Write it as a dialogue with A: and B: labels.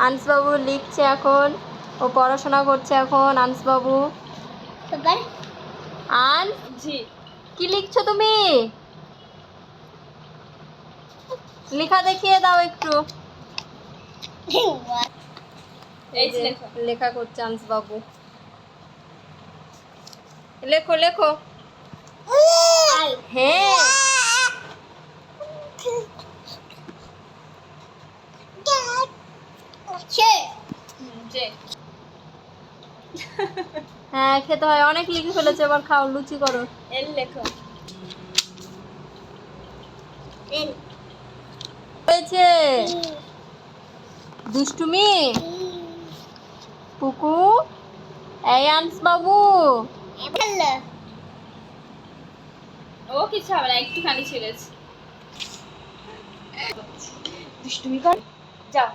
A: আনসবাবু লিখছে এখন, ও পড়াশোনা করছে এখন আনসবাবু। আনস,
B: জি
A: কি লিখছো তুমি? লেখা দেখিয়ে দাও একটু। এই যে লেখা করছে আনসবাবু। লেখো লেখো। হ্যাঁ
B: জে
A: হ্যাঁ খেতে হয়, অনেক লিখে ফেলেছে, এবার খাও, লুচি করো।
B: এল লেখো।
A: হয়েছে দুষ্টুমি পুকু। এই আনসবাবু,
B: ও কিছু হবে না, একটুখানি ছিঁড়েছে। দুষ্টুমি কর, যাও।